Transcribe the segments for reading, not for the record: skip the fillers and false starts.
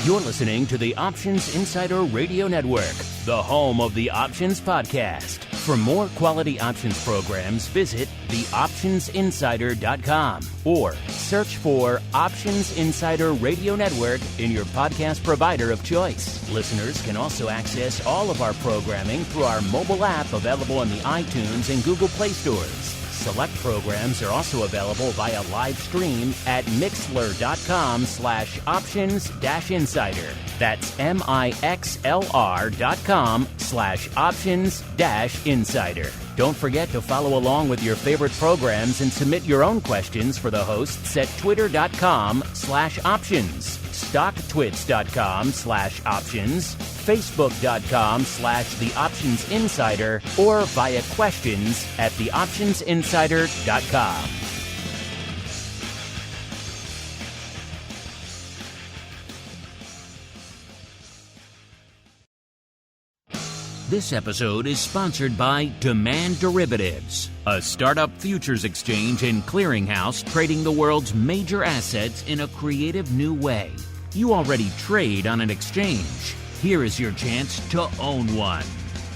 You're listening to the Options Insider Radio Network, the home of the Options Podcast. For more quality options programs, visit theoptionsinsider.com or search for Options Insider Radio Network in your podcast provider of choice. Listeners can also access all of our programming through our mobile app available in the iTunes and Google Play stores. Select programs are also available via live stream at mixlr.com/options-insider. That's mixlr.com/options-insider. Don't forget to follow along with your favorite programs and submit your own questions for the hosts at twitter.com/options, stocktwits.com/options, facebook.com/theoptionsinsider, or via questions at theoptionsinsider.com. This episode is sponsored by Demand Derivatives, a startup futures exchange and clearinghouse trading the world's major assets in a creative new way. You already trade on an exchange. Here is your chance to own one.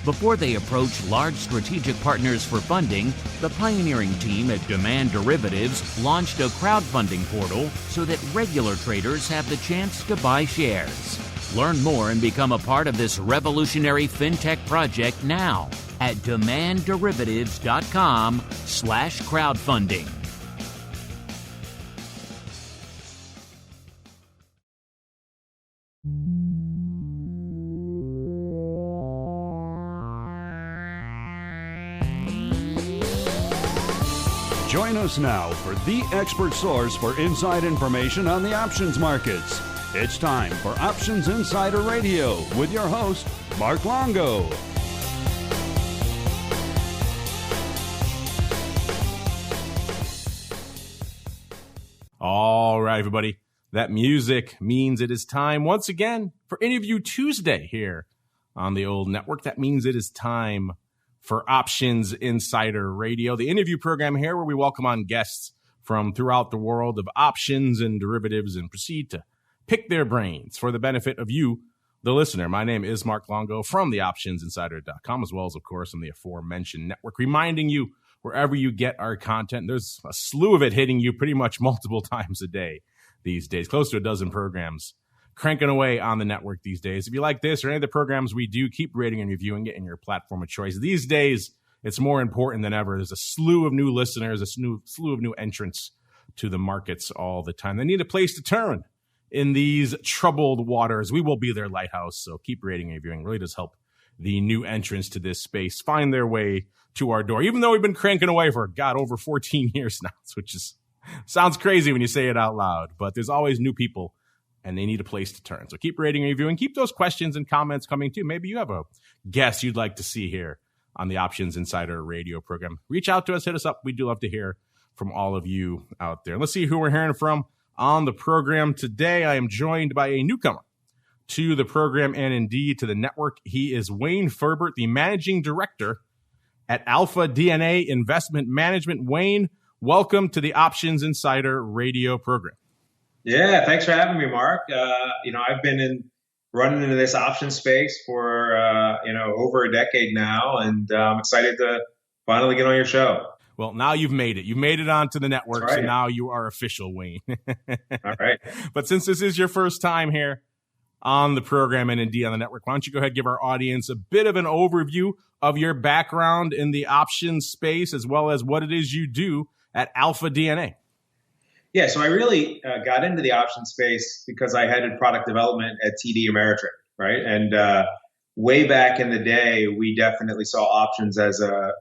Before they approach large strategic partners for funding, the pioneering team at Demand Derivatives launched a crowdfunding portal so that regular traders have the chance to buy shares. Learn more and become a part of this revolutionary fintech project now at demandderivatives.com/crowdfunding. Join us now for the expert source for inside information on the options markets. It's time for Options Insider Radio with your host, Mark Longo. All right, everybody. That music means it is time once again for Interview Tuesday here on the old network. That means it is time for Options Insider Radio, the interview program here where we welcome on guests from throughout the world of options and derivatives and proceed to pick their brains for the benefit of you, the listener. My name is Mark Longo from the optionsinsider.com, as well as, of course, on the aforementioned network, reminding you wherever you get our content, there's a slew of it hitting you pretty much multiple times a day these days, close to a dozen programs cranking away on the network these days. If you like this or any of the programs we do, keep rating and reviewing it in your platform of choice. These days, it's more important than ever. There's a slew of new listeners, a slew of new entrants to the markets all the time. They need a place to turn in these troubled waters. We will be their lighthouse, so keep rating and reviewing. It really does help the new entrants to this space find their way to our door, even though we've been cranking away for, over 14 years now, which sounds crazy when you say it out loud, but there's always new people, and they need a place to turn. So keep rating and reviewing. Keep those questions and comments coming, too. Maybe you have a guest you'd like to see here on the Options Insider Radio program. Reach out to us, hit us up. We do love to hear from all of you out there. Let's see who we're hearing from on the program today. I am joined by a newcomer to the program and indeed to the network. He is Wayne Ferbert, the managing director at Alpha DNA Investment Management. Wayne, welcome to the Options Insider Radio program. Yeah, thanks for having me, Mark. I've been running into this option space for over a decade now, and I'm excited to finally get on your show. Well, now you've made it. You've made it onto the network, right. So now you are official, Wayne. All right. But since this is your first time here on the program and indeed on the network, why don't you go ahead and give our audience a bit of an overview of your background in the options space, as well as what it is you do at Alpha DNA. Yeah, so I really got into the option space because I headed product development at TD Ameritrade, right? And way back in the day, we definitely saw options as a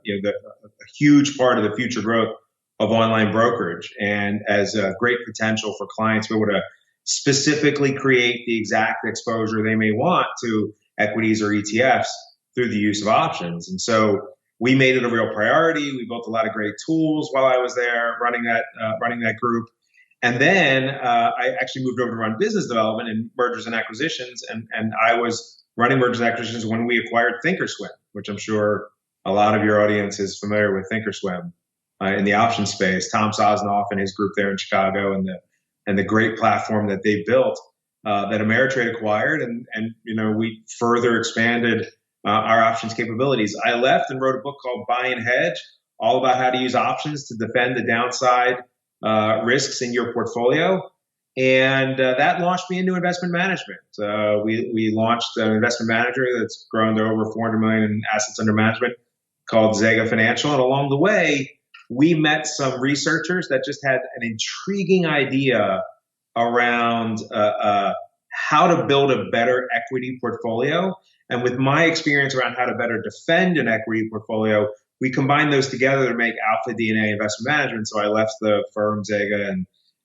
huge part of the future growth of online brokerage, and as a great potential for clients to be able to specifically create the exact exposure they may want to equities or ETFs through the use of options. And so we made it a real priority. We built a lot of great tools while I was there running that group. And then I actually moved over to run business development and mergers and acquisitions. And I was running mergers and acquisitions when we acquired Thinkorswim, which I'm sure a lot of your audience is familiar with Thinkorswim in the option space. Tom Sosnoff and his group there in Chicago, and the great platform that they built that Ameritrade acquired, and we further expanded our options capabilities. I left and wrote a book called Buy and Hedge, all about how to use options to defend the downside risks in your portfolio. And that launched me into investment management. We launched an investment manager that's grown to over 400 million in assets under management called Zega Financial. And along the way, we met some researchers that just had an intriguing idea around how to build a better equity portfolio. And with my experience around how to better defend an equity portfolio, we combined those together to make Alpha DNA Investment Management. So I left the firm Zega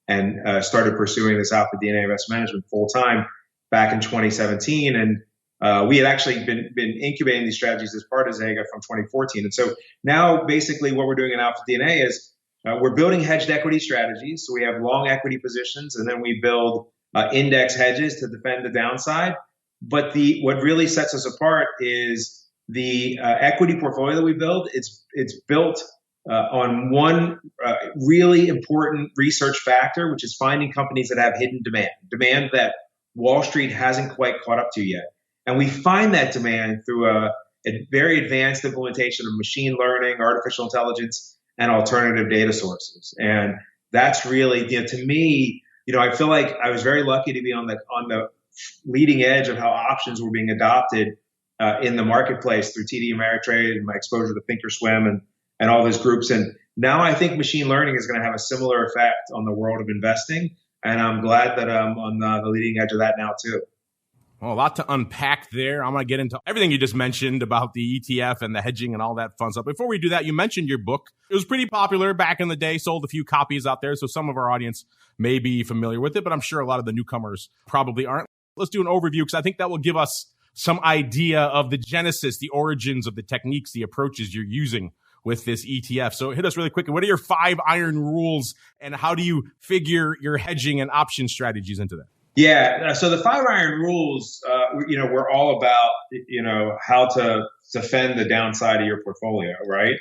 and started pursuing this Alpha DNA Investment Management full time back in 2017. And we had actually been incubating these strategies as part of Zega from 2014. And so now basically what we're doing in Alpha DNA is we're building hedged equity strategies. So we have long equity positions, and then we build index hedges to defend the downside. But what really sets us apart is the equity portfolio that we build. It's built on one really important research factor, which is finding companies that have hidden demand that Wall Street hasn't quite caught up to yet. And we find that demand through a very advanced implementation of machine learning, artificial intelligence, and alternative data sources. And that's really, to me, I feel like I was very lucky to be on the leading edge of how options were being adopted in the marketplace through TD Ameritrade and my exposure to Thinkorswim and all those groups. And now I think machine learning is going to have a similar effect on the world of investing. And I'm glad that I'm on the leading edge of that now too. Well, a lot to unpack there. I'm going to get into everything you just mentioned about the ETF and the hedging and all that fun stuff. Before we do that, you mentioned your book. It was pretty popular back in the day, sold a few copies out there. So some of our audience may be familiar with it, but I'm sure a lot of the newcomers probably aren't. Let's do an overview because I think that will give us some idea of the genesis, the origins of the techniques, the approaches you're using with this ETF. So hit us really quickly. What are your 5 iron rules and how do you figure your hedging and option strategies into that? Yeah. So the 5 iron rules, we're all about, how to defend the downside of your portfolio, right?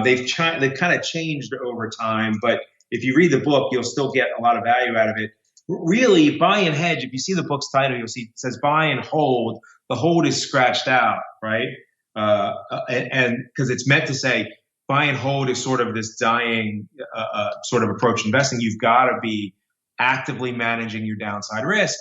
They've kind of changed over time, but if you read the book, you'll still get a lot of value out of it. Really, buy and hedge. If you see the book's title, you'll see it says buy and hold. The hold is scratched out, right? And because it's meant to say buy and hold is sort of this dying sort of approach to investing. You've got to be actively managing your downside risk.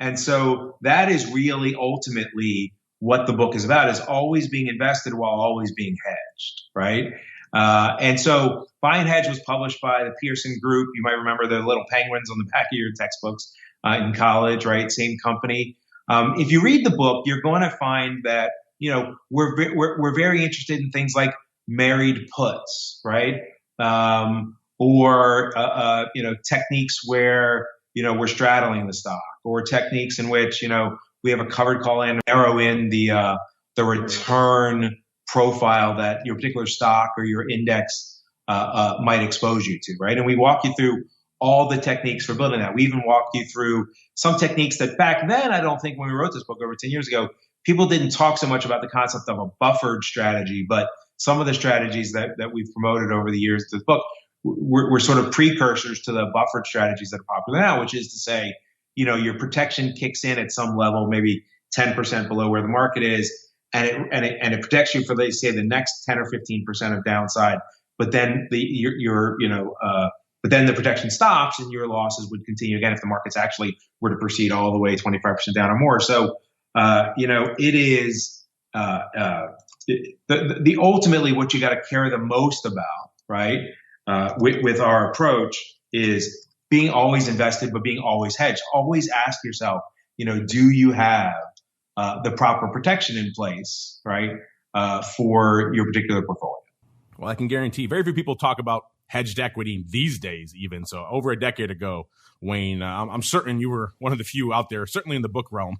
And so that is really ultimately what the book is about, is always being invested while always being hedged, right? And so Buy and Hedge was published by the Pearson Group. You might remember the little penguins on the back of your textbooks in college, right? Same company. If you read the book, you're going to find that, we're very interested in things like married puts, right? Or techniques where, we're straddling the stock, or techniques in which, we have a covered call and narrow in the return profile that your particular stock or your index might expose you to, right? And we walk you through all the techniques for building that. We even walked you through some techniques that back then, I don't think when we wrote this book over 10 years ago, people didn't talk so much about the concept of a buffered strategy, but some of the strategies that we've promoted over the years to the book were sort of precursors to the buffered strategies that are popular now, which is to say, your protection kicks in at some level, maybe 10% below where the market is, and it protects you for, let's say, the next 10 or 15% of downside. But then but then the protection stops, and your losses would continue again if the markets actually were to proceed all the way 25% down or more. So, it is the ultimately what you got to care the most about, right? With our approach is being always invested, but being always hedged. Always ask yourself, do you have the proper protection in place, right, for your particular portfolio? Well, I can guarantee very few people talk about hedged equity these days, even. So over a decade ago, Wayne, I'm certain you were one of the few out there, certainly in the book realm,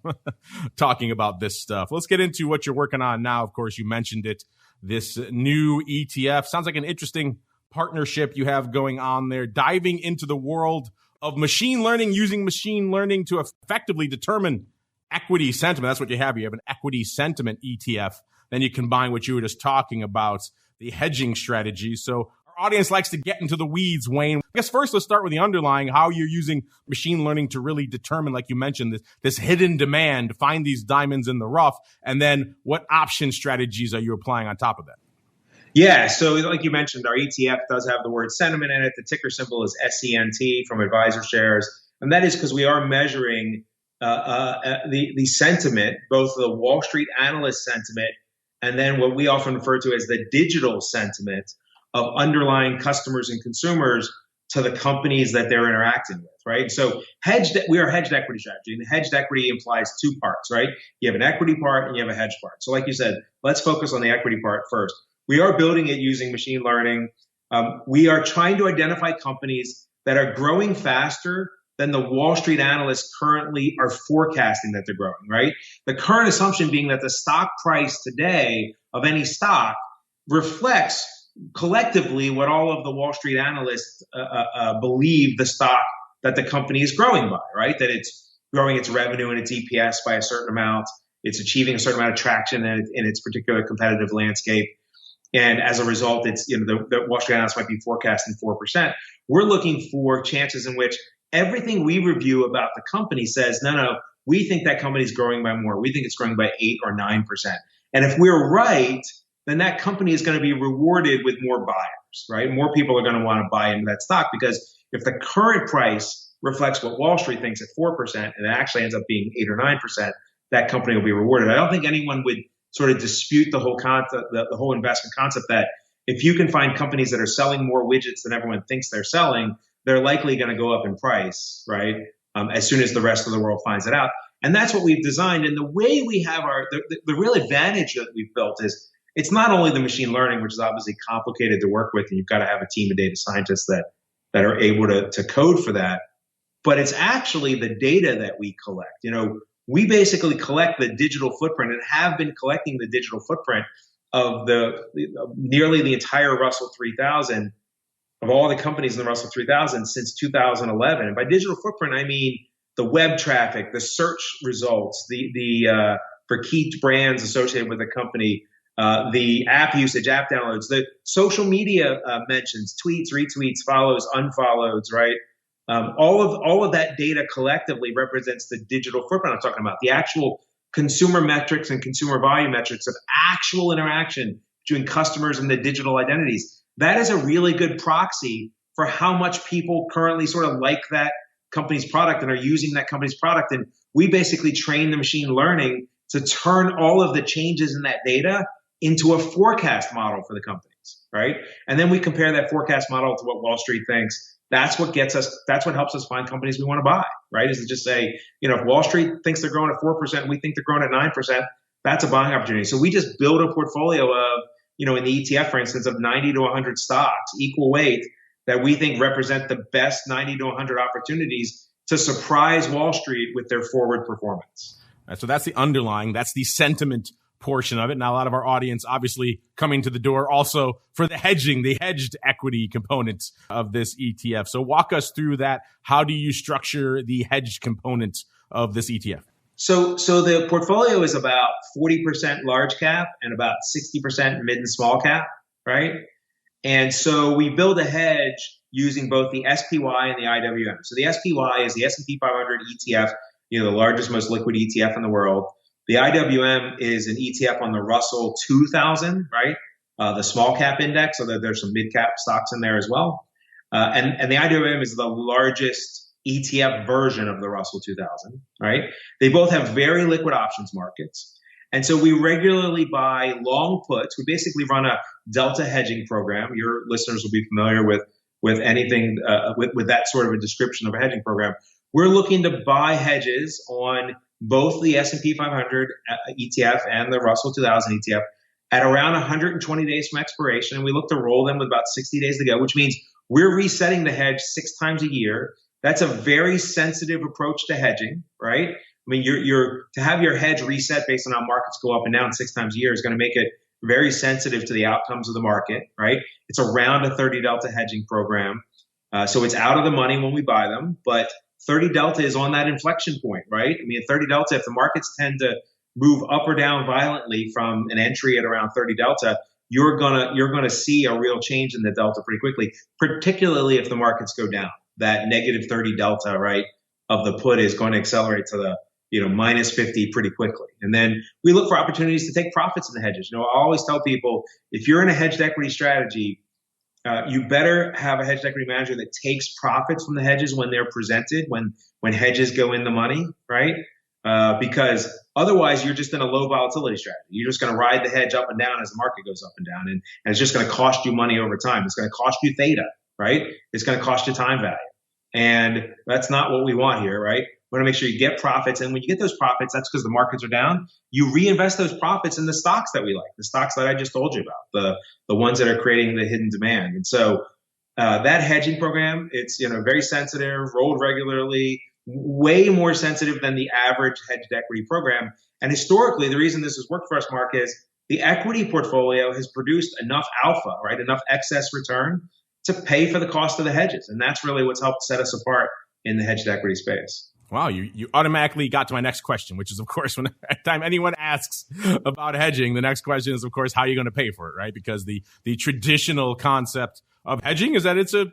talking about this stuff. Let's get into what you're working on now. Of course, you mentioned it, this new ETF. Sounds like an interesting partnership you have going on there, diving into the world of machine learning, using machine learning to effectively determine equity sentiment. That's what you have. You have an equity sentiment ETF. Then you combine what you were just talking about, the hedging strategy. So our audience likes to get into the weeds, Wayne. I guess first let's start with the underlying, how you're using machine learning to really determine, like you mentioned, this hidden demand, find these diamonds in the rough, and then what option strategies are you applying on top of that? Yeah, so like you mentioned, our ETF does have the word sentiment in it. The ticker symbol is SENT from AdvisorShares, and that is because we are measuring the sentiment, both the Wall Street analyst sentiment and then what we often refer to as the digital sentiment of underlying customers and consumers to the companies that they're interacting with, right? So we are a hedged equity strategy, and hedged equity implies two parts, right? You have an equity part and you have a hedge part. So like you said, let's focus on the equity part first. We are building it using machine learning. We are trying to identify companies that are growing faster than the Wall Street analysts currently are forecasting that they're growing, right? The current assumption being that the stock price today of any stock reflects collectively what all of the Wall Street analysts believe the stock that the company is growing by, right? That it's growing its revenue and its EPS by a certain amount. It's achieving a certain amount of traction in its particular competitive landscape. And as a result, it's, the Wall Street analysts might be forecasting 4%. We're looking for chances in which everything we review about the company says, no, we think that company is growing by more. We think it's growing by 8 or 9%. And if we're right, then that company is going to be rewarded with more buyers, right? More people are going to want to buy into that stock, because if the current price reflects what Wall Street thinks at 4% and it actually ends up being 8 or 9%, that company will be rewarded. I don't think anyone would sort of dispute the whole concept, the whole investment concept, that if you can find companies that are selling more widgets than everyone thinks they're selling, they're likely going to go up in price, right? As soon as the rest of the world finds it out. And that's what we've designed. And the way we have the real advantage that we've built is it's not only the machine learning, which is obviously complicated to work with, and you've got to have a team of data scientists that are able to code for that, but it's actually the data that we collect. We basically collect the digital footprint and have been collecting the digital footprint of nearly the entire Russell 3000, of all the companies in the Russell 3000 since 2011. And by digital footprint, I mean the web traffic, the search results, for key brands associated with the company, the app usage, app downloads, the social media mentions, tweets, retweets, follows, unfollows, right? All of that data collectively represents the digital footprint I'm talking about, the actual consumer metrics and consumer value metrics of actual interaction between customers and the digital identities. That is a really good proxy for how much people currently sort of like that company's product and are using that company's product. And we basically train the machine learning to turn all of the changes in that data into a forecast model for the companies, right? And then we compare that forecast model to what Wall Street thinks. That's what helps us find companies we want to buy, right? Is to just say, if Wall Street thinks they're growing at 4%, we think they're growing at 9%, that's a buying opportunity. So we just build a portfolio of, in the ETF, for instance, of 90 to 100 stocks, equal weight, that we think represent the best 90 to 100 opportunities to surprise Wall Street with their forward performance. So that's the underlying, that's the sentiment portion of it. Now, a lot of our audience obviously coming to the door also for the hedging, the hedged equity components of this ETF. So walk us through that. How do you structure the hedged components of this ETF? So the portfolio is about 40% large cap and about 60% mid and small cap, right? And so we build a hedge using both the SPY and the IWM. So the SPY is the S&P 500 ETF, the largest, most liquid ETF in the world. The IWM is an ETF on the Russell 2000, right? The small cap index, so that there's some mid cap stocks in there as well. And the IWM is the largest ETF version of the Russell 2000, right? They both have very liquid options markets. And so we regularly buy long puts. We basically run a delta hedging program. Your listeners will be familiar with anything, with that sort of a description of a hedging program. We're looking to buy hedges on both the S&P 500 ETF and the Russell 2000 ETF at around 120 days from expiration. And we look to roll them with about 60 days to go, which means we're resetting the hedge 6 times a year. That's a very sensitive approach to hedging, right? I mean, to have your hedge reset based on how markets go up and down 6 times a year is going to make it very sensitive to the outcomes of the market, right? It's around a 30 delta hedging program. So it's out of the money when we buy them, but 30 delta is on that inflection point, right? I mean, 30 delta, if the markets tend to move up or down violently from an entry at around 30 delta, you're gonna see a real change in the delta pretty quickly, particularly if the markets go down. That negative 30 delta, right, of the put is going to accelerate to the minus 50 pretty quickly. And then we look for opportunities to take profits in the hedges. I always tell people, if you're in a hedged equity strategy, you better have a hedged equity manager that takes profits from the hedges when they're presented, when hedges go in the money, right? Because otherwise you're just in a low volatility strategy. You're just going to ride the hedge up and down as the market goes up and down. And it's just going to cost you money over time. It's going to cost you theta, right? It's going to cost you time value. And that's not what we want here, right? We want to make sure you get profits. And when you get those profits, that's because the markets are down. You reinvest those profits in the stocks that we like, the stocks that I just told you about, the ones that are creating the hidden demand. And so that hedging program, it's very sensitive, rolled regularly, way more sensitive than the average hedged equity program. And historically, the reason this has worked for us, Mark, is the equity portfolio has produced enough alpha, right, enough excess return to pay for the cost of the hedges. And that's really what's helped set us apart in the hedged equity space. Wow, you automatically got to my next question, which is, of course, when time anyone asks about hedging, the next question is, of course, how are you going to pay for it, right? Because the traditional concept of hedging is that it's a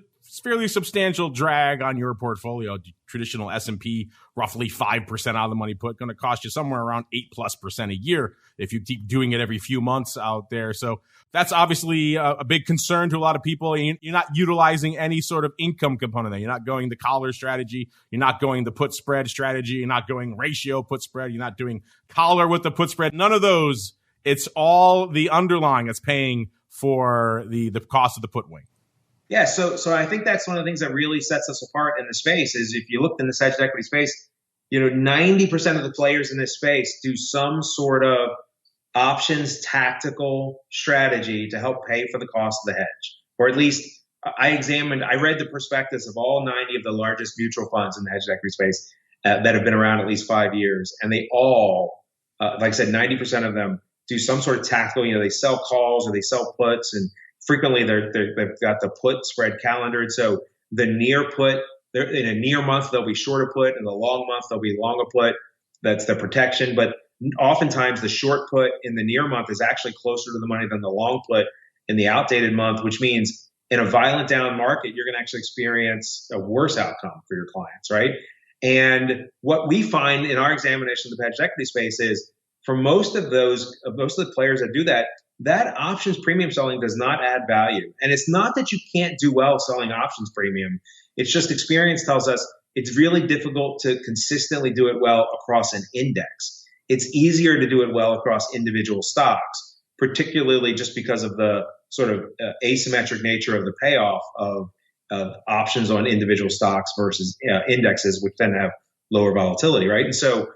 fairly substantial drag on your portfolio. Traditional S&P, roughly 5% out of the money put, going to cost you somewhere around 8+% a year if you keep doing it every few months out there. So that's obviously a big concern to a lot of people. You're not utilizing any sort of income component there. You're not going the collar strategy. You're not going the put spread strategy. You're not going ratio put spread. You're not doing collar with the put spread. None of those. It's all the underlying that's paying for the cost of the put wing. Yeah, so I think that's one of the things that really sets us apart in the space is if you looked in the hedged equity space, 90% of the players in this space do some sort of options tactical strategy to help pay for the cost of the hedge. Or at least I read the prospectus of all 90 of the largest mutual funds in the hedged equity space that have been around at least 5 years. And they all, like I said, 90% of them do some sort of tactical, they sell calls or they sell puts, and frequently they've got the put spread calendared. So the near put, in a near month, they'll be shorter put. In the long month, they'll be longer put. That's the protection. But oftentimes the short put in the near month is actually closer to the money than the long put in the outdated month, which means in a violent down market, you're going to actually experience a worse outcome for your clients, right? And what we find in our examination of the hedged equity space is for most of the players that do that, that options premium selling does not add value. And it's not that you can't do well selling options premium. It's just experience tells us it's really difficult to consistently do it well across an index. It's easier to do it well across individual stocks, particularly just because of the sort of asymmetric nature of the payoff of options on individual stocks versus indexes, which tend to have lower volatility, right? And so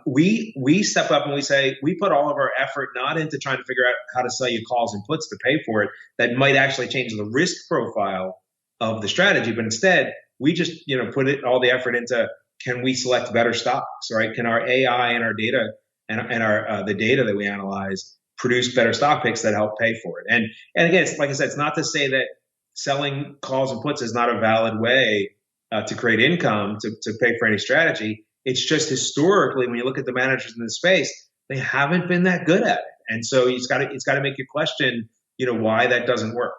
we step up and we say, we put all of our effort not into trying to figure out how to sell you calls and puts to pay for it that might actually change the risk profile of the strategy, but instead we just put all the effort into, can we select better stocks, right? Can our AI and our data and our the data that we analyze produce better stock picks that help pay for it? And again, it's like I said, it's not to say that selling calls and puts is not a valid way to create income to pay for any strategy. It's just historically, when you look at the managers in the space, they haven't been that good at it. And so it's got to make you question, why that doesn't work.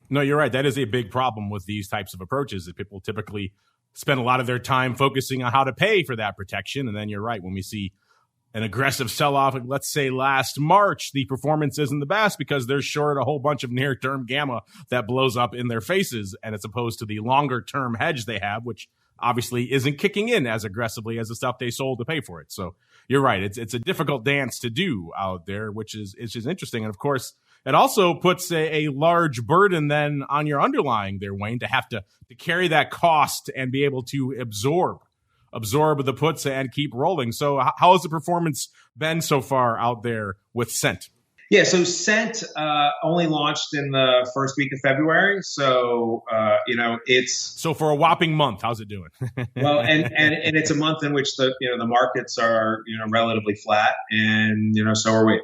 No, you're right. That is a big problem with these types of approaches, that people typically spend a lot of their time focusing on how to pay for that protection. And then you're right. When we see an aggressive sell-off, like let's say last March, the performance isn't the best because they're short a whole bunch of near-term gamma that blows up in their faces. And it's opposed to the longer-term hedge they have, which obviously isn't kicking in as aggressively as the stuff they sold to pay for it. So you're right. It's a difficult dance to do out there, which is interesting. And of course, it also puts a large burden then on your underlying there, Wayne, to have to carry that cost and be able to absorb the puts and keep rolling. So how has the performance been so far out there with Cent? Yeah, so Cent only launched in the first week of February. So, it's... So for a whopping month, how's it doing? Well, and it's a month in which the markets are, relatively flat, and, so are we.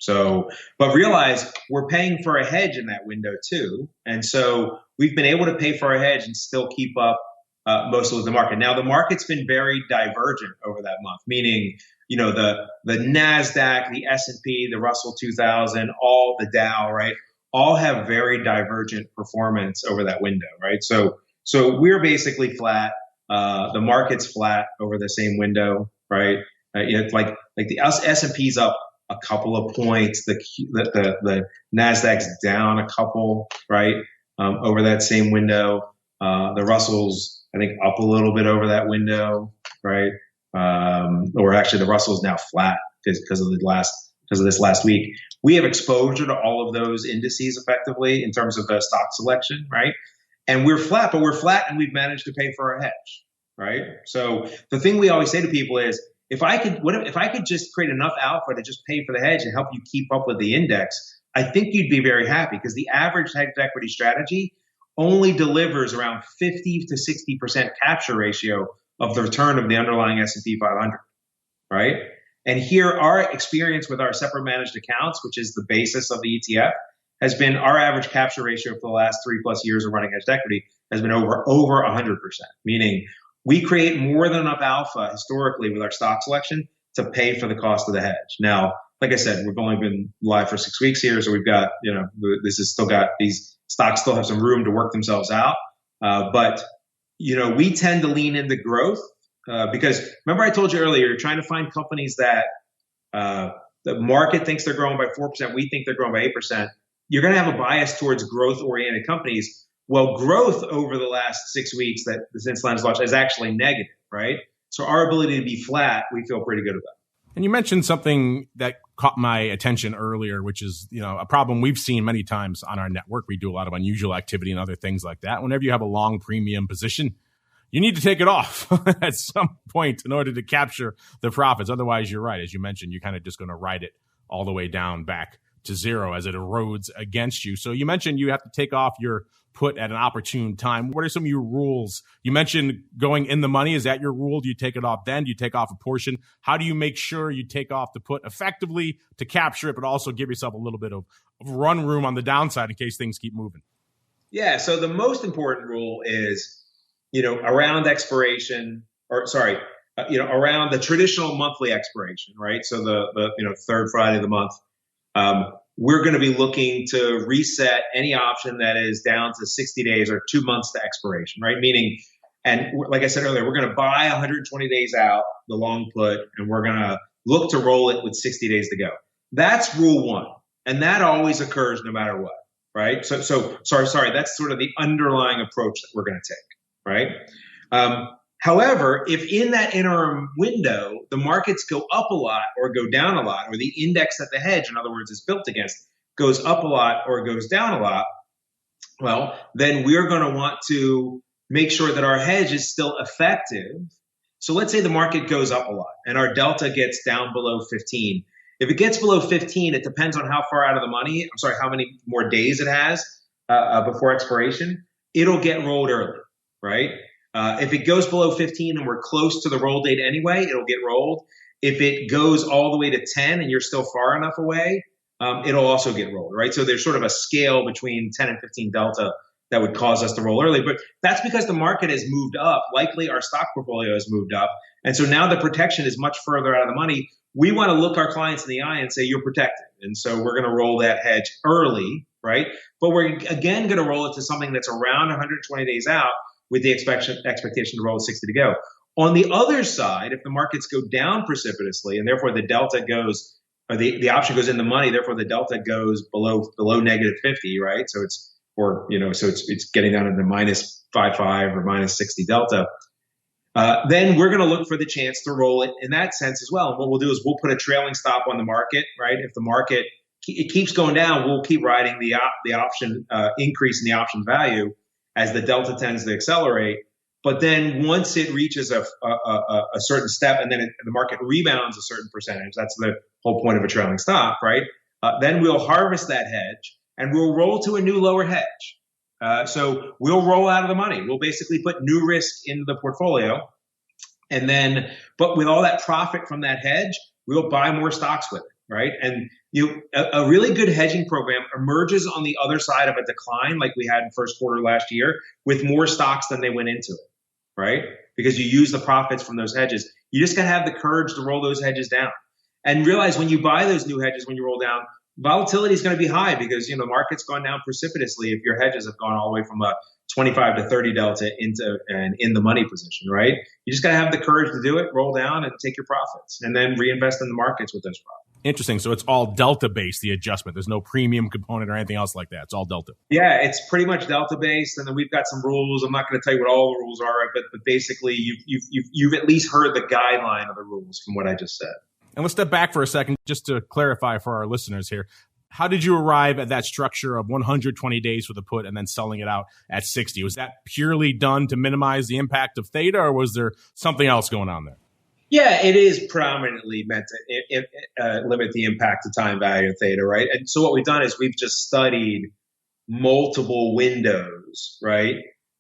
So, but realize we're paying for a hedge in that window too. And so we've been able to pay for a hedge and still keep up mostly with the market. Now, the market's been very divergent over that month, meaning the NASDAQ, the S&P, the Russell 2000, all the Dow, right? All have very divergent performance over that window, right? So we're basically flat. The market's flat over the same window, right? It's like the S&P's up a couple of points. The NASDAQ's down a couple, right? Over that same window. The Russell's, I think, up a little bit over that window, right? Or actually the Russell's now flat because of this last week. We have exposure to all of those indices effectively in terms of the stock selection, right? And we're flat, but we're flat and we've managed to pay for our hedge, right? So the thing we always say to people is, if I could just create enough alpha to just pay for the hedge and help you keep up with the index, I think you'd be very happy, because the average hedged equity strategy only delivers around 50 to 60% capture ratio of the return of the underlying S&P 500, right? And here, our experience with our separate managed accounts, which is the basis of the ETF, has been our average capture ratio for the last 3+ years of running hedged equity has been over 100%, meaning we create more than enough alpha historically with our stock selection to pay for the cost of the hedge. Now, like I said, we've only been live for 6 weeks here, so we've got, these stocks still have some room to work themselves out. But we tend to lean into growth because remember I told you earlier, you're trying to find companies that the market thinks they're growing by 4%, we think they're growing by 8%. You're going to have a bias towards growth-oriented companies. Well, growth over the last 6 weeks since Lens launched is actually negative, right? So our ability to be flat, we feel pretty good about. And you mentioned something that caught my attention earlier, which is, a problem we've seen many times on our network. We do a lot of unusual activity and other things like that. Whenever you have a long premium position, you need to take it off at some point in order to capture the profits. Otherwise, you're right. As you mentioned, you're kind of just going to ride it all the way down back to zero as it erodes against you. So you mentioned you have to take off your put at an opportune time. What are some of your rules? You mentioned going in the money. Is that your rule? Do you take it off then? Do you take off a portion? How do you make sure you take off the put effectively to capture it, but also give yourself a little bit of run room on the downside in case things keep moving? Yeah. So the most important rule is, around expiration, around the traditional monthly expiration, right? So the third Friday of the month. We're going to be looking to reset any option that is down to 60 days or 2 months to expiration, right? Meaning, and like I said earlier, we're going to buy 120 days out, the long put, and we're going to look to roll it with 60 days to go. That's rule one. And that always occurs no matter what, right? So sorry, that's sort of the underlying approach that we're going to take, right? However, if in that interim window, the markets go up a lot or go down a lot, or the index that the hedge, in other words, is built against, goes up a lot or goes down a lot, well, then we're going to want to make sure that our hedge is still effective. So let's say the market goes up a lot and our delta gets down below 15. If it gets below 15, it depends on how far out of the money, how many more days it has before expiration, it'll get rolled early, right? If it goes below 15 and we're close to the roll date anyway, it'll get rolled. If it goes all the way to 10 and you're still far enough away, it'll also get rolled, right? So there's sort of a scale between 10 and 15 delta that would cause us to roll early. But that's because the market has moved up. Likely our stock portfolio has moved up. And so now the protection is much further out of the money. We want to look our clients in the eye and say, you're protected. And so we're going to roll that hedge early, right? But we're again going to roll it to something that's around 120 days out, with the expectation to roll 60 to go. On the other side, if the markets go down precipitously and therefore the delta goes, or the option goes in the money, therefore the delta goes below negative 50, right? So it's getting down to the minus 5.5 or minus 60 delta. Then we're going to look for the chance to roll it in that sense as well. And what we'll do is we'll put a trailing stop on the market, right? If the market it keeps going down, we'll keep riding the option increase in the option value as the delta tends to accelerate. But then once it reaches a certain step and then the market rebounds a certain percentage, that's the whole point of a trailing stop, right? Then we'll harvest that hedge and we'll roll to a new lower hedge. So we'll roll out of the money. We'll basically put new risk into the portfolio. And then, but with all that profit from that hedge, we'll buy more stocks with it, right? And a really good hedging program emerges on the other side of a decline like we had in first quarter last year with more stocks than they went into it, right? Because you use the profits from those hedges You just got to have the courage to roll those hedges down and realize when you buy those new hedges, when you roll down, volatility is going to be high because, the market's gone down precipitously if your hedges have gone all the way from a 25 to 30 delta into an in the money position, right? You just got to have the courage to do it, roll down and take your profits and then reinvest in the markets with those profits. Interesting. So it's all delta based, the adjustment. There's no premium component or anything else like that. It's all delta. Yeah, it's pretty much delta based. And then we've got some rules. I'm not going to tell you what all the rules are, but basically you've at least heard the guideline of the rules from what I just said. And let's step back for a second just to clarify for our listeners here. How did you arrive at that structure of 120 days for the put and then selling it out at 60? Was that purely done to minimize the impact of theta, or was there something else going on there? Yeah, it is predominantly meant to limit the impact of time value of theta, right? And so what we've done is we've just studied multiple windows, right?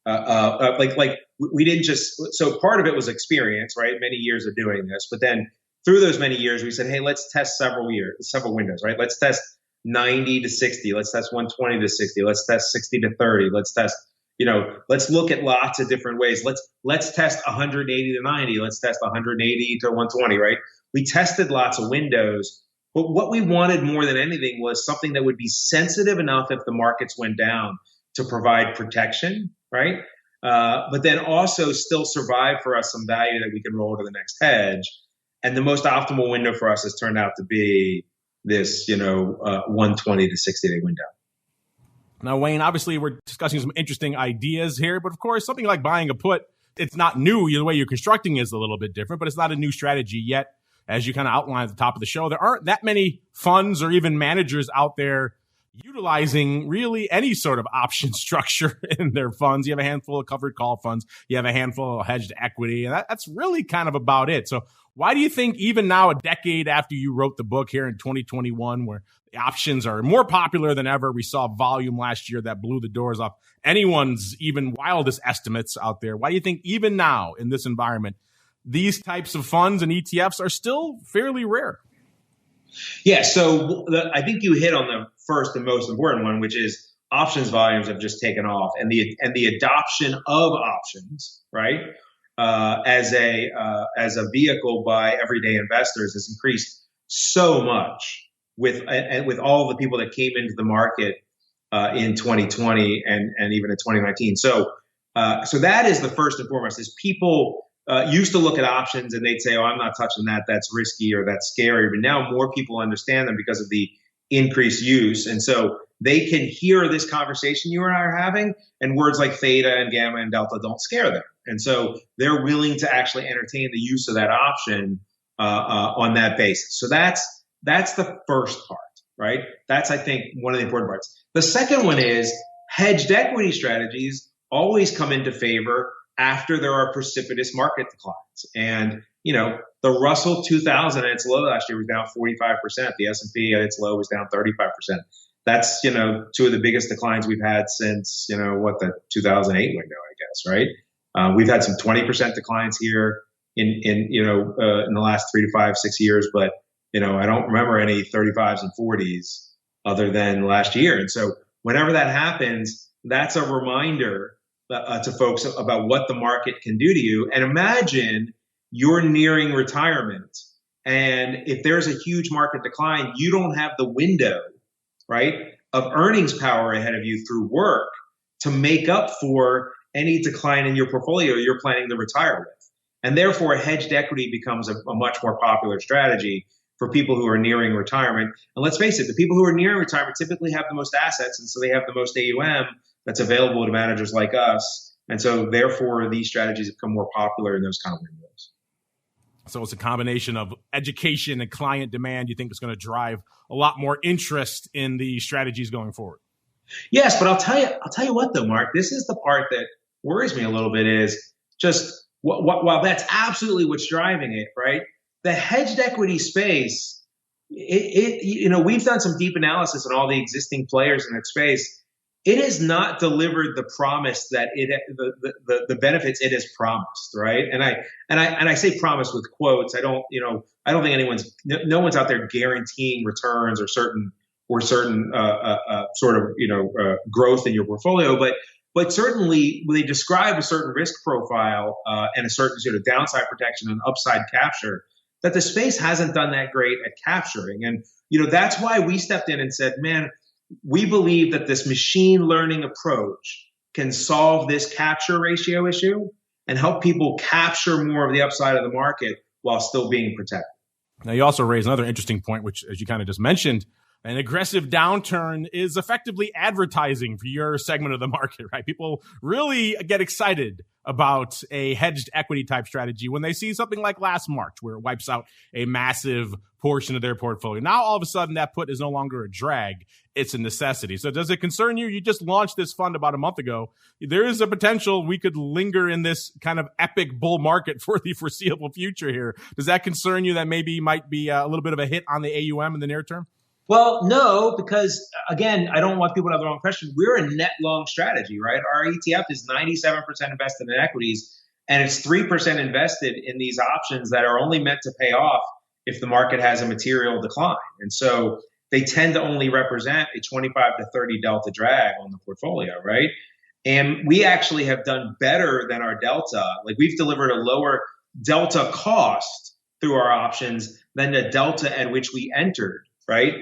We didn't just, so part of it was experience, right? Many years of doing this, but then through those many years, we said, hey, let's test several windows, right? Let's test 90 to 60. Let's test 120 to 60. Let's test 60 to 30. Let's test, let's look at lots of different ways. Let's test 180 to 90. Let's test 180 to 120, right? We tested lots of windows, but what we wanted more than anything was something that would be sensitive enough if the markets went down to provide protection, right? But then also still survive for us some value that we can roll to the next hedge. And the most optimal window for us has turned out to be this, 120 to 60-day window. Now, Wayne, obviously we're discussing some interesting ideas here, but of course, something like buying a put, it's not new. The way you're constructing is a little bit different, but it's not a new strategy yet. As you kind of outlined at the top of the show, there aren't that many funds or even managers out there utilizing really any sort of option structure in their funds. You have a handful of covered call funds. You have a handful of hedged equity, and that's really kind of about it. So why do you think even now, a decade after you wrote the book here in 2021, where the options are more popular than ever, we saw volume last year that blew the doors off anyone's even wildest estimates out there. Why do you think even now in this environment, these types of funds and ETFs are still fairly rare? Yeah, so I think you hit on the first and most important one, which is options volumes have just taken off, and the adoption of options, right, as a vehicle by everyday investors has increased so much with all the people that came into the market in 2020 and even in 2019. So that is the first and foremost. Is people used to look at options and they'd say, "Oh, I'm not touching that. That's risky or that's scary." But now more people understand them because of the increased use, and so they can hear this conversation you and I are having, and words like theta and gamma and delta don't scare them, and so they're willing to actually entertain the use of that option on that basis. So that's the first part, right? That's, I think, one of the important parts. The second one is hedged equity strategies always come into favor after there are precipitous market declines. And, the Russell 2000 at its low last year was down 45%. The S&P at its low was down 35%. That's, two of the biggest declines we've had since, the 2008 window, I guess, right? We've had some 20% declines here in the last 3 to 5, 6 years, but, I don't remember any 35s and 40s other than last year. And so whenever that happens, that's a reminder to folks about what the market can do to you. And imagine you're nearing retirement, and if there's a huge market decline, you don't have the window, right, of earnings power ahead of you through work to make up for any decline in your portfolio you're planning to retire with. And therefore, hedged equity becomes a much more popular strategy for people who are nearing retirement. And let's face it, the people who are nearing retirement typically have the most assets, and so they have the most AUM that's available to managers like us. And so therefore, these strategies have become more popular in those kind of windows. So it's a combination of education and client demand. You think it's going to drive a lot more interest in the strategies going forward? Yes, but I'll tell you what though, Mark, this is the part that worries me a little bit is just while that's absolutely what's driving it, right? The hedged equity space, we've done some deep analysis on all the existing players in that space. It has not delivered the promise that the benefits it has promised, right? And I say promise with quotes. I don't think no one's out there guaranteeing returns or certain sort of growth in your portfolio. But But certainly, when they describe a certain risk profile and a certain sort of downside protection and upside capture, that the space hasn't done that great at capturing. And that's why we stepped in and said, man, we believe that this machine learning approach can solve this capture ratio issue and help people capture more of the upside of the market while still being protected. Now, you also raise another interesting point, which, as you kind of just mentioned, an aggressive downturn is effectively advertising for your segment of the market, right? People really get excited about a hedged equity type strategy when they see something like last March, where it wipes out a massive portion of their portfolio. Now, all of a sudden, that put is no longer a drag. It's a necessity. So does it concern you? You just launched this fund about a month ago. There is a potential we could linger in this kind of epic bull market for the foreseeable future here. Does that concern you that maybe might be a little bit of a hit on the AUM in the near term? Well, no, because again, I don't want people to have the wrong impression. We're a net long strategy, right? Our ETF is 97% invested in equities, and it's 3% invested in these options that are only meant to pay off if the market has a material decline. And so they tend to only represent a 25 to 30 delta drag on the portfolio, right? And we actually have done better than our delta. Like, we've delivered a lower delta cost through our options than the delta at which we entered, right?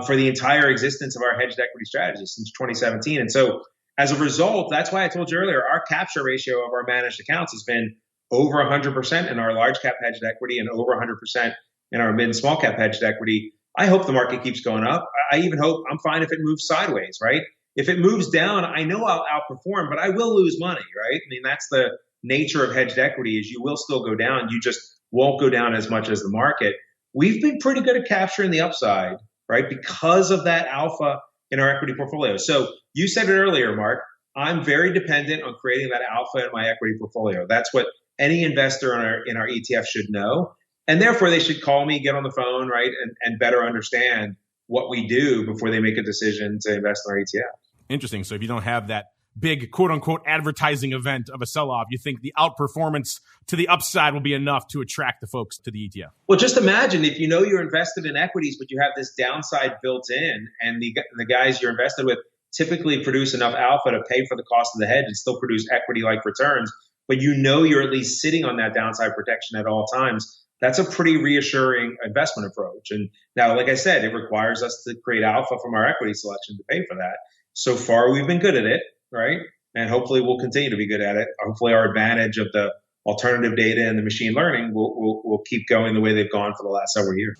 For the entire existence of our hedged equity strategy since 2017. And so as a result, that's why I told you earlier, our capture ratio of our managed accounts has been over 100% in our large cap hedged equity and over 100% in our mid and small cap hedged equity. I hope the market keeps going up. I even hope I'm fine if it moves sideways, right? If it moves down, I know I'll outperform, but I will lose money, right? I mean, that's the nature of hedged equity, is you will still go down. You just won't go down as much as the market. We've been pretty good at capturing the upside, right? Because of that alpha in our equity portfolio. So you said it earlier, Mark, I'm very dependent on creating that alpha in my equity portfolio. That's what any investor in our ETF should know. And therefore they should call me, get on the phone, right? And better understand what we do before they make a decision to invest in our ETF. Interesting. So if you don't have that big quote unquote advertising event of a sell-off, you think the outperformance to the upside will be enough to attract the folks to the ETF? Well, just imagine if you know you're invested in equities, but you have this downside built in, and the guys you're invested with typically produce enough alpha to pay for the cost of the hedge and still produce equity-like returns, but you know you're at least sitting on that downside protection at all times. That's a pretty reassuring investment approach. And now, like I said, it requires us to create alpha from our equity selection to pay for that. So far, we've been good at it, right? And hopefully we'll continue to be good at it. Hopefully our advantage of the alternative data and the machine learning will keep going the way they've gone for the last several years.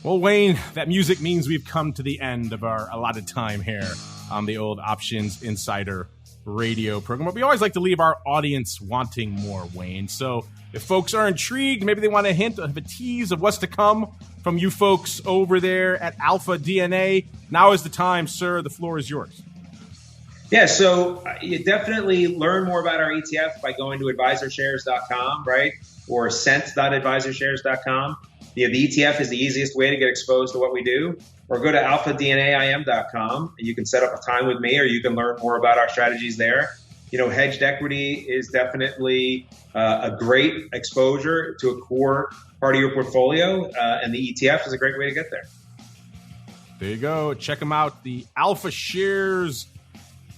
Well, Wayne, that music means we've come to the end of our allotted time here on the old Options Insider radio program. But we always like to leave our audience wanting more, Wayne. So if folks are intrigued, maybe they want a hint of a tease of what's to come from you folks over there at Alpha DNA. Now is the time, sir. The floor is yours. Yeah, so you definitely learn more about our ETF by going to AdvisorShares.com, right? Or cent.advisorshares.com. The ETF is the easiest way to get exposed to what we do. Or go to alphadnaim.com and you can set up a time with me, or you can learn more about our strategies there. Hedged equity is definitely a great exposure to a core part of your portfolio, and the ETF is a great way to get there. There you go. Check them out. The AlphaShares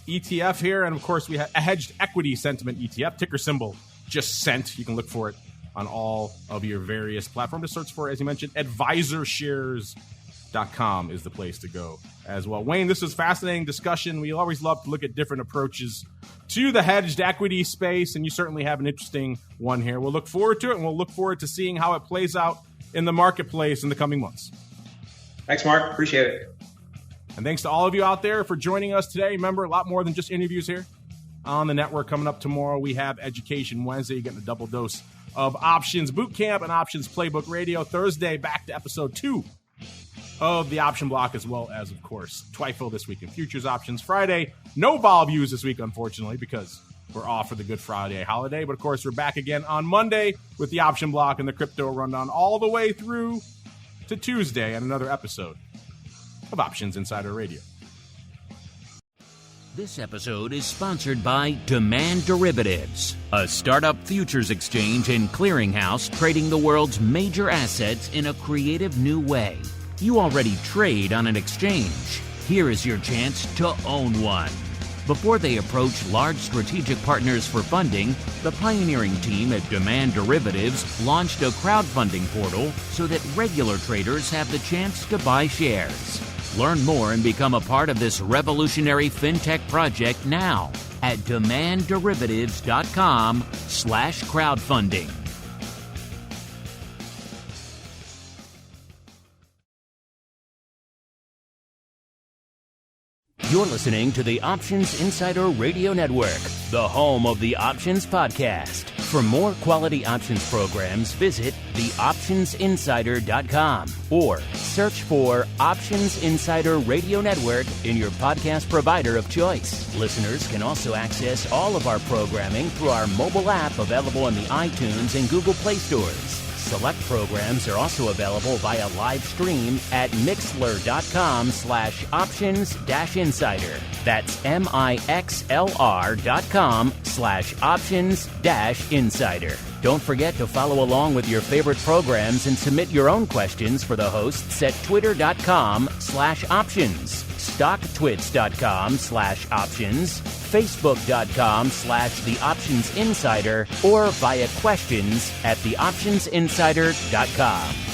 ETF here. And of course, we have a hedged equity sentiment ETF, ticker symbol just CENT. You can look for it on all of your various platforms. Just search for, as you mentioned, AdvisorShares.com is the place to go as well. Wayne, this was fascinating discussion. We always love to look at different approaches to the hedged equity space, and you certainly have an interesting one here. We'll look forward to it, and we'll look forward to seeing how it plays out in the marketplace in the coming months. Thanks, Mark. Appreciate it. And thanks to all of you out there for joining us today. Remember, a lot more than just interviews here on the network. Coming up tomorrow, we have Education Wednesday. You're getting a double dose of Options Bootcamp and Options Playbook Radio. Thursday, back to episode 2 of the Option Block, as well as, of course, TWIFO this week in Futures Options. Friday, no vol views this week, unfortunately, because we're off for the Good Friday holiday. But, of course, we're back again on Monday with the Option Block and the Crypto Rundown all the way through to Tuesday and another episode of Options Insider Radio. This episode is sponsored by Demand Derivatives, a startup futures exchange and clearinghouse trading the world's major assets in a creative new way. You already trade on an exchange. Here is your chance to own one. Before they approach large strategic partners for funding, the pioneering team at Demand Derivatives launched a crowdfunding portal so that regular traders have the chance to buy shares. Learn more and become a part of this revolutionary fintech project now at demandderivatives.com/crowdfunding. You're listening to the Options Insider Radio Network, the home of the Options Podcast. For more quality options programs, visit theoptionsinsider.com or search for Options Insider Radio Network in your podcast provider of choice. Listeners can also access all of our programming through our mobile app available in the iTunes and Google Play stores. Select programs are also available via live stream at mixlr.com/options-insider. That's mixlr.com/options-insider. Don't forget to follow along with your favorite programs and submit your own questions for the hosts at twitter.com/options, stocktwits.com/options, facebook.com/theoptionsinsider, or via questions at theoptionsinsider.com.